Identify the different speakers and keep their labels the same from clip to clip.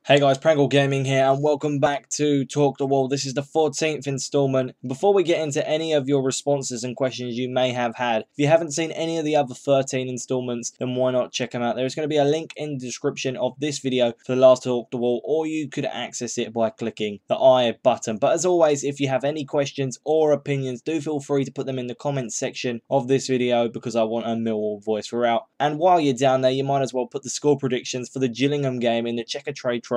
Speaker 1: Hey guys, Prangell Gaming here and welcome back to Talk the Wall. This is the 14th installment. Before we get into any of your responses and questions you may have had, if you haven't seen any of the other 13 installments, then why not check them out? There's going to be a link in the description of this video for the last Talk the Wall, or you could access it by clicking the I button. But as always, if you have any questions or opinions, do feel free to put them in the comments section of this video because I want a Millwall voice throughout. And while you're down there, you might as well put the score predictions for the Gillingham game in the Checker Trade Trophy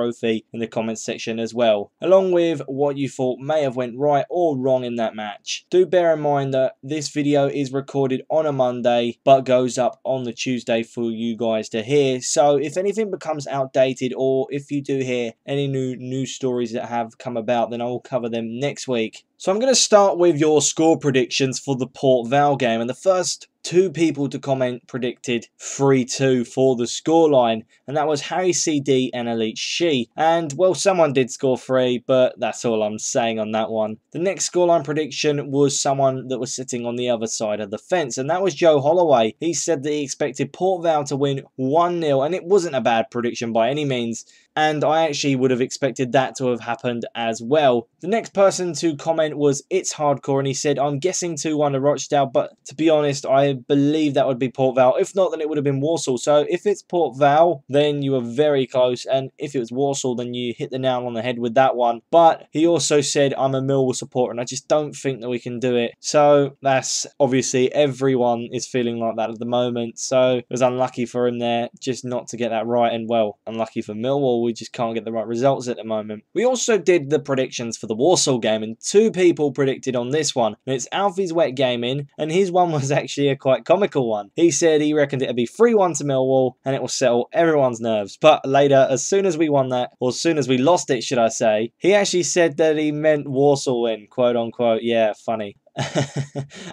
Speaker 1: in the comments section as well, along with what you thought may have went right or wrong in that match. Do bear in mind that this video is recorded on a Monday but goes up on the Tuesday for you guys to hear, so if anything becomes outdated or if you do hear any new news stories that have come about, then I will cover them next week. So I'm going to start with your score predictions for the Port Vale game, and the first two people to comment predicted 3-2 for the scoreline, and that was Harry CD and Elite She. And well, someone did score 3, but that's all I'm saying on that one. The next scoreline prediction was someone that was sitting on the other side of the fence, and that was Joe Holloway. He said that he expected Port Vale to win 1-0, and it wasn't a bad prediction by any means, and I actually would have expected that to have happened as well. The next person to comment was It's Hardcore, and he said, I'm guessing 2-1 to Rochdale, but to be honest, I believe that would be Port Vale. If not, then it would have been Walsall. So if it's Port Vale, then you were very close, and if it was Walsall, then you hit the nail on the head with that one. But he also said, I'm a Millwall supporter, and I just don't think that we can do it. So that's obviously everyone is feeling like that at the moment. So it was unlucky for him there just not to get that right, and well, unlucky for Millwall, we just can't get the right results at the moment. We also did the predictions for the Walsall game, and two people predicted on this one, and it's Alfie's Wet Gaming, and his one was actually a quite comical one. He said he reckoned it'd be 3-1 to Millwall and it will settle everyone's nerves. But later, as soon as we won that, or as soon as we lost it, should I say, he actually said that he meant Walsall win, quote unquote. Yeah, funny.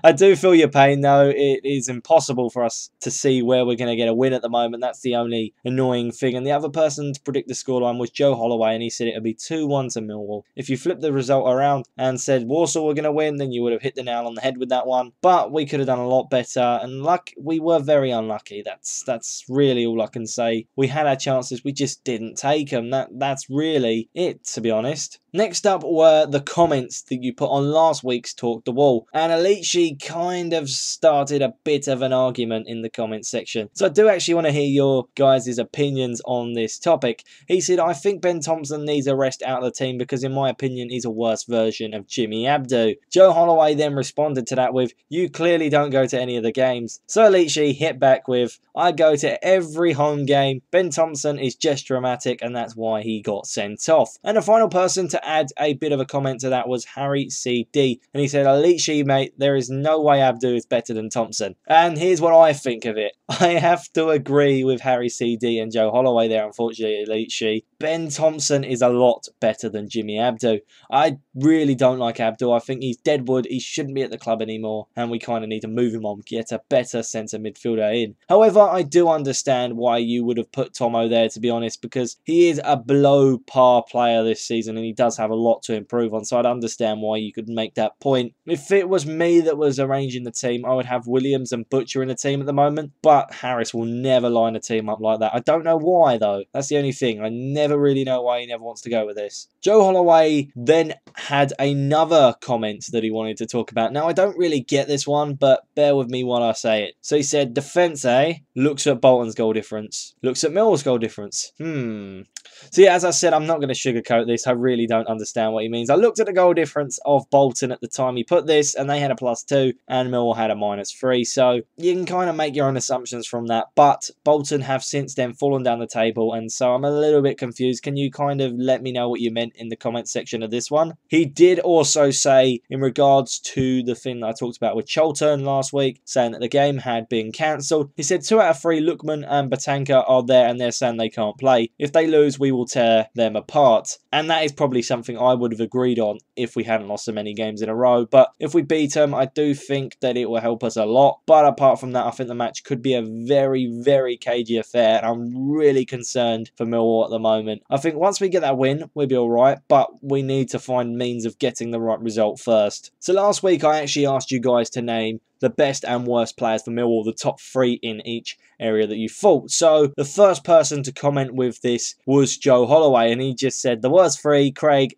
Speaker 1: I do feel your pain though. It is impossible for us to see where we're going to get a win at the moment. That's the only annoying thing. And the other person to predict the scoreline was Joe Holloway, and he said it would be 2-1 to Millwall. If you flip the result around and said Walsall were going to win, then you would have hit the nail on the head with that one. But we could have done a lot better, and we were very unlucky. That's really all I can say. We had our chances, we just didn't take them. That's really it, to be honest. Next up were the comments that you put on last week's Talk the Wall, and Alici kind of started a bit of an argument in the comments section. So I do actually want to hear your guys' opinions on this topic. He said, I think Ben Thompson needs a rest out of the team because in my opinion he's a worse version of Jimmy Abdu. Joe Holloway then responded to that with, you clearly don't go to any of the games. So Alici hit back with, I go to every home game. Ben Thompson is just dramatic and that's why he got sent off. And the final person to add a bit of a comment to that was Harry CD, and he said, Alici mate, there is no way Abdu is better than Thompson. And here's what I think of it. I have to agree with Harry CD and Joe Holloway there, unfortunately, Alici. Ben Thompson is a lot better than Jimmy Abdu. I really don't like Abdu. I think he's deadwood. He shouldn't be at the club anymore, and we kind of need to move him on, get a better centre midfielder in. However, I do understand why you would have put Tomo there, to be honest, because he is a below par player this season, and he does have a lot to improve on, so I'd understand why you could make that point. If it was me that was arranging the team, I would have Williams and Butcher in the team at the moment, but Harris will never line a team up like that. I don't know why though. That's the only thing. I never really know why he never wants to go with this. Joe Holloway then had another comment that he wanted to talk about. Now, I don't really get this one, but bear with me while I say it. So he said, defence, eh? Looks at Bolton's goal difference. Looks at Millwall's goal difference. So yeah, as I said, I'm not going to sugarcoat this. I really don't understand what he means. I looked at the goal difference of Bolton at the time he put this, and they had a +2, and Millwall had a -3. So you can kind of make your own assumptions from that. But Bolton have since then fallen down the table, and so I'm a little bit confused. Can you kind of let me know what you meant in the comment section of this one? He did also say, in regards to the thing that I talked about with Cholton last week, saying that the game had been cancelled. He said 2 out of 3, Lookman and Batanka are there, and they're saying they can't play. If they lose, we will tear them apart. And that is probably something I would have agreed on if we hadn't lost so many games in a row. But if we beat them, I do think that it will help us a lot. But apart from that, I think the match could be a very, very cagey affair. And I'm really concerned for Millwall at the moment. I think once we get that win, we'll be alright. But we need to find means of getting the right result first. So last week, I actually asked you guys to name the best and worst players for Millwall, the top 3 in each area that you thought. So the first person to comment with this was Joe Holloway, and he just said the worst 3, Craig.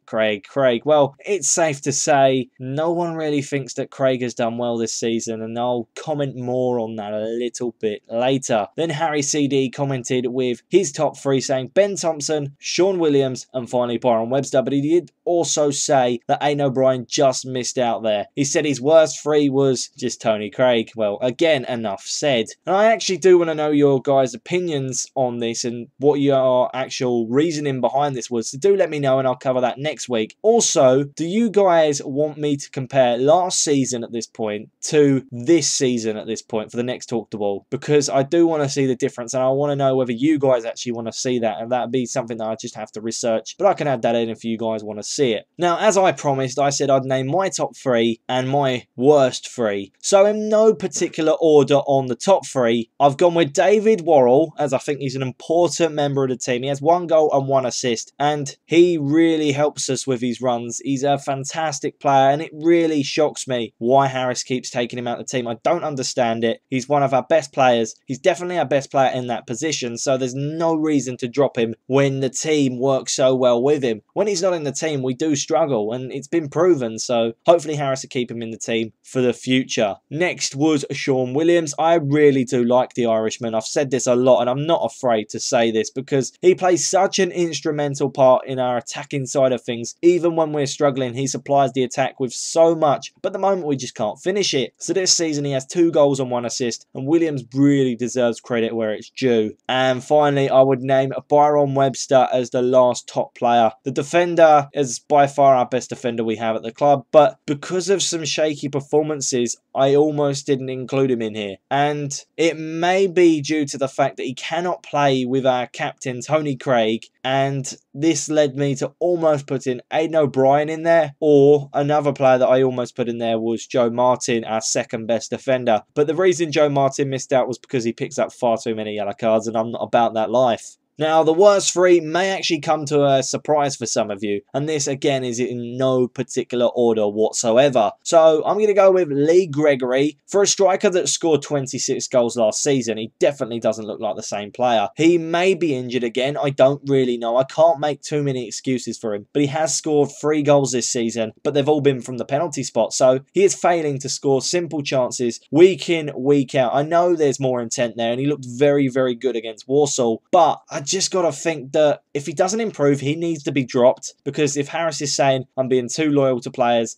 Speaker 1: Well, it's safe to say no one really thinks that Craig has done well this season, and I'll comment more on that a little bit later. Then Harry CD commented with his top 3, saying Ben Thompson, Sean Williams, and finally Byron Webster, but he did also say that Aidan O'Brien just missed out there. He said his worst 3 was just Tony Craig. Well, again, enough said. And I actually do want to know your guys' opinions on this and what your actual reasoning behind this was. So do let me know and I'll cover that next week. Also, do you guys want me to compare last season at this point to this season at this point for the next Talk the Ball? Because I do want to see the difference and I want to know whether you guys actually want to see that, and that'd be something that I just have to research, but I can add that in if you guys want to see it. Now, as I promised, I said I'd name my top 3 and my worst 3. So in no particular order on the top 3, I've gone with David Worrell, as I think he's an important member of the team. He has 1 goal and 1 assist, and he really helps us with his runs. He's a fantastic player, and it really shocks me why Harris keeps taking him out of the team. I don't understand it. He's one of our best players. He's definitely our best player in that position, so there's no reason to drop him when the team works so well with him. When he's not in the team, we do struggle, and it's been proven, so hopefully Harris will keep him in the team for the future. Next was Sean Williams. I really do like the Irishman. I've said this a lot, and I'm not afraid to say this because he plays such an instrumental part in our attacking side of things. Even when we're struggling, he supplies the attack with so much, but at the moment we just can't finish it. So this season he has 2 goals and 1 assist, and Williams really deserves credit where it's due. And finally, I would name Byron Webster as the last top player. The defender is by far our best defender we have at the club, but because of some shaky performances, I almost didn't include him in here. And it may be due to the fact that he cannot play with our captain, Tony Craig, and this led me to almost putting Aidan O'Brien in there, or another player that I almost put in there was Joe Martin, our second best defender. But the reason Joe Martin missed out was because he picks up far too many yellow cards, and I'm not about that life. Now, the worst 3 may actually come to a surprise for some of you, and this again is in no particular order whatsoever. So I'm going to go with Lee Gregory. For a striker that scored 26 goals last season, he definitely doesn't look like the same player. He may be injured again, I don't really know. I can't make too many excuses for him, but he has scored 3 goals this season, but they've all been from the penalty spot, so he is failing to score simple chances week in, week out. I know there's more intent there, and he looked very, very good against Walsall, but I just got to think that if he doesn't improve, he needs to be dropped, because if Harris is saying I'm being too loyal to players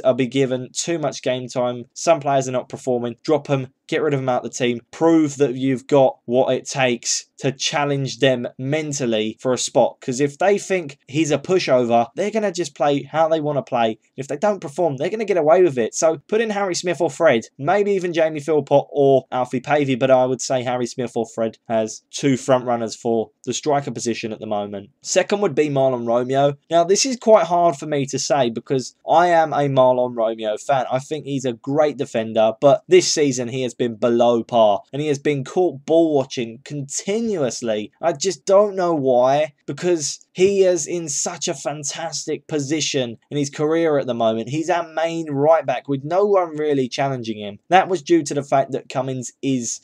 Speaker 1: are being given too much game time, some players are not performing, drop them, get rid of them out of the team, prove that you've got what it takes to challenge them mentally for a spot. Because if they think he's a pushover, they're going to just play how they want to play. If they don't perform, they're going to get away with it. So put in Harry Smith or Fred, maybe even Jamie Philpott or Alfie Pavey, but I would say Harry Smith or Fred has 2 front runners for the striker position at the moment. Second would be Marlon Romeo. Now, this is quite hard for me to say because I am a Marlon Romeo fan. I think he's a great defender, but this season he has been below par, and he has been caught ball watching continuously. I just don't know why, because he is in such a fantastic position in his career at the moment. He's our main right back with no one really challenging him. That was due to the fact that Cummins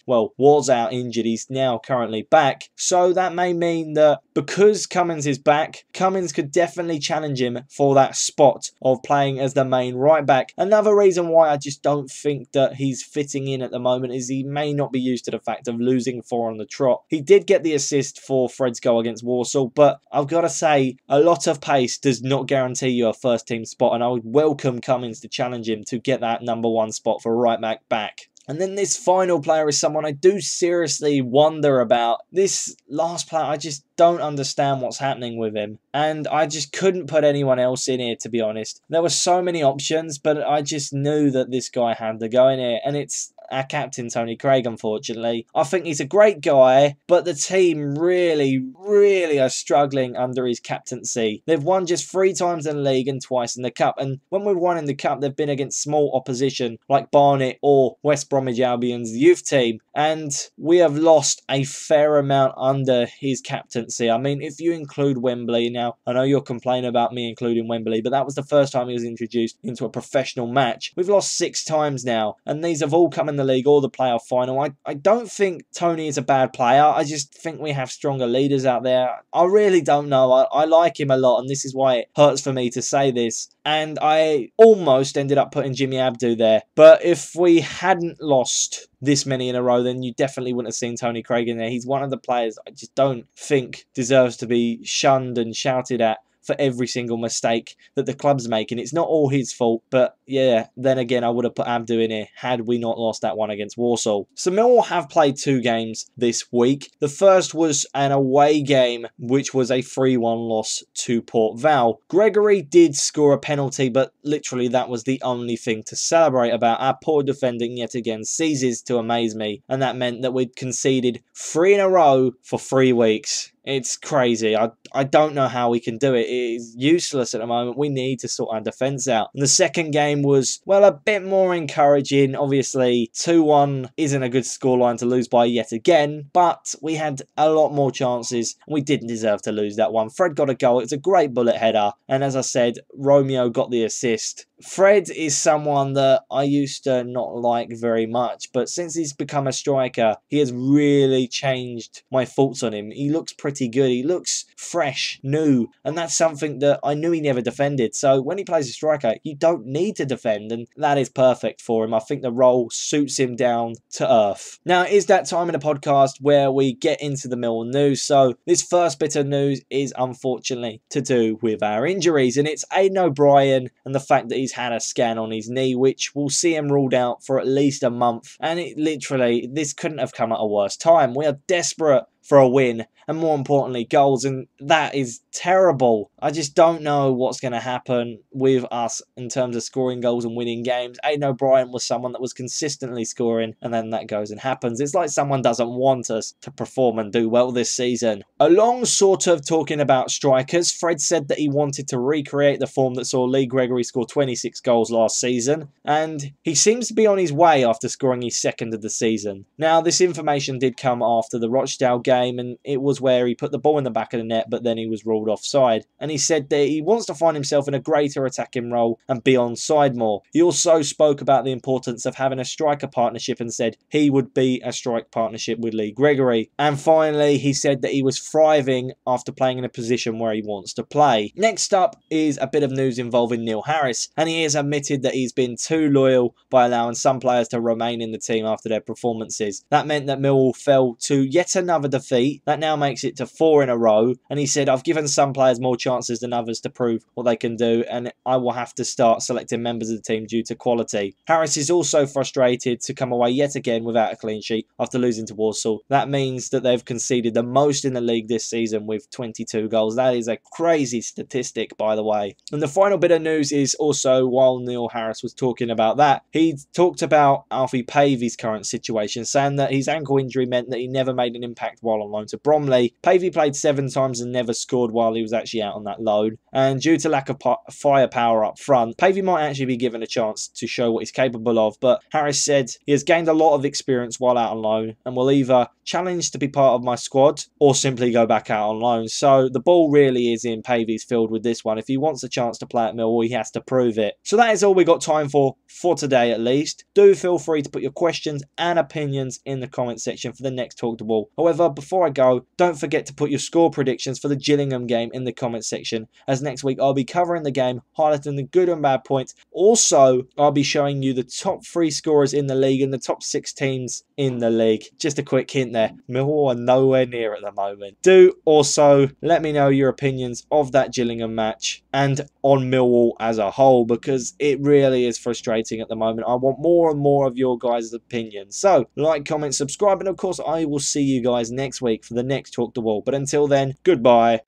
Speaker 1: was out injured. He's now currently back. So that may mean that because Cummins is back, Cummins could definitely challenge him for that spot of playing as the main right back. Another reason why I just don't think that he's fitting in at the moment is he may not be used to the fact of losing 4 on the trot. He did get the assist for Fred's goal against Walsall, but I've got to say, a lot of pace does not guarantee you a first team spot, and I would welcome Cummins to challenge him to get that number 1 spot for right back. And then this final player is someone I do seriously wonder about. This last player, I just don't understand what's happening with him. And I just couldn't put anyone else in here, to be honest. There were so many options, but I just knew that this guy had to go in here. And it's our captain Tony Craig, unfortunately. I think he's a great guy, but the team really are struggling under his captaincy. They've won just 3 times in the league and twice in the cup, and when we've won in the cup, they've been against small opposition like Barnet or West Bromwich Albion's youth team, and we have lost a fair amount under his captaincy. I mean, if you include Wembley, now I know you're complaining about me including Wembley, but that was the first time he was introduced into a professional match. We've lost 6 times now, and these have all come in the league or the playoff final. I don't think Tony is a bad player. I just think we have stronger leaders out there. I really don't know. I like him a lot, and this is why it hurts for me to say this. And I almost ended up putting Jimmy Abdu there. But if we hadn't lost this many in a row, then you definitely wouldn't have seen Tony Craig in there. He's one of the players I just don't think deserves to be shunned and shouted at for every single mistake that the club's making. It's not all his fault, but yeah, then again, I would have put Abdu in here had we not lost that one against Walsall. So Millwall have played 2 games this week. The first was an away game, which was a 3-1 loss to Port Vale. Gregory did score a penalty, but literally that was the only thing to celebrate about. Our poor defending yet again ceases to amaze me, and that meant that we'd conceded 3 in a row for 3 weeks. It's crazy. I don't know how we can do it. It is useless at the moment. We need to sort our defence out. And the second game was, well, a bit more encouraging. Obviously, 2-1 isn't a good scoreline to lose by yet again, but we had a lot more chances, and we didn't deserve to lose that one. Fred got a goal. It was a great bullet header, and as I said, Romeo got the assist. Fred is someone that I used to not like very much, but since he's become a striker, he has really changed my thoughts on him. He looks pretty good. He looks fresh, new, and that's something that I knew he never defended. So when he plays a striker, you don't need to defend, and that is perfect for him. I think the role suits him down to earth. Now, it is that time in the podcast where we get into the Millwall news. So this first bit of news is unfortunately to do with our injuries, and it's Aidan O'Brien and the fact that he's had a scan on his knee, which will see him ruled out for at least a month. And it literally, this couldn't have come at a worse time. We are desperate for a win, and more importantly, goals, and that is terrible. I just don't know what's going to happen with us in terms of scoring goals and winning games. Aidan O'Brien was someone that was consistently scoring, and then that goes and happens. It's like someone doesn't want us to perform and do well this season. Along sort of talking about strikers, Fred said that he wanted to recreate the form that saw Lee Gregory score 26 goals last season, and he seems to be on his way after scoring his 2nd of the season. Now, this information did come after the Rochdale game, and it was where he put the ball in the back of the net, but then he was ruled offside. And he said that he wants to find himself in a greater attacking role and be onside more. He also spoke about the importance of having a striker partnership and said he would be a strike partnership with Lee Gregory. And finally, he said that he was thriving after playing in a position where he wants to play. Next up is a bit of news involving Neil Harris, and he has admitted that he's been too loyal by allowing some players to remain in the team after their performances. That meant that Millwall fell to yet another defeat. That now makes it to 4 in a row, and he said, I've given some players more chances than others to prove what they can do, and I will have to start selecting members of the team due to quality. Harris is also frustrated to come away yet again without a clean sheet after losing to Walsall. That means that they've conceded the most in the league this season with 22 goals. That is a crazy statistic, by the way. And the final bit of news is also, while Neil Harris was talking about that, he talked about Alfie Pavey's current situation, saying that his ankle injury meant that he never made an impact while on loan to Bromley. Pavey played 7 times and never scored while he was actually out on that loan, and due to lack of firepower up front, Pavey might actually be given a chance to show what he's capable of. But Harris said he has gained a lot of experience while out on loan and will either challenge to be part of my squad or simply go back out on loan. So the ball really is in Pavey's field with this one. If he wants a chance to play at Millwall, he has to prove it. So that is all we got time for today at least. Do feel free to put your questions and opinions in the comment section for the next Talk the Ball. However, before I go, don't forget to put your score predictions for the Gillingham game in the comment section, as next week I'll be covering the game, highlighting the good and bad points. Also, I'll be showing you the top 3 scorers in the league and the top 6 teams in the league. Just a quick hint there, Millwall are nowhere near at the moment. Do also let me know your opinions of that Gillingham match and on Millwall as a whole, because it really is frustrating at the moment. I want more and more of your guys' opinions. So like, comment, subscribe, and of course I will see you guys next week for the next Talk the Wall. But until then, goodbye.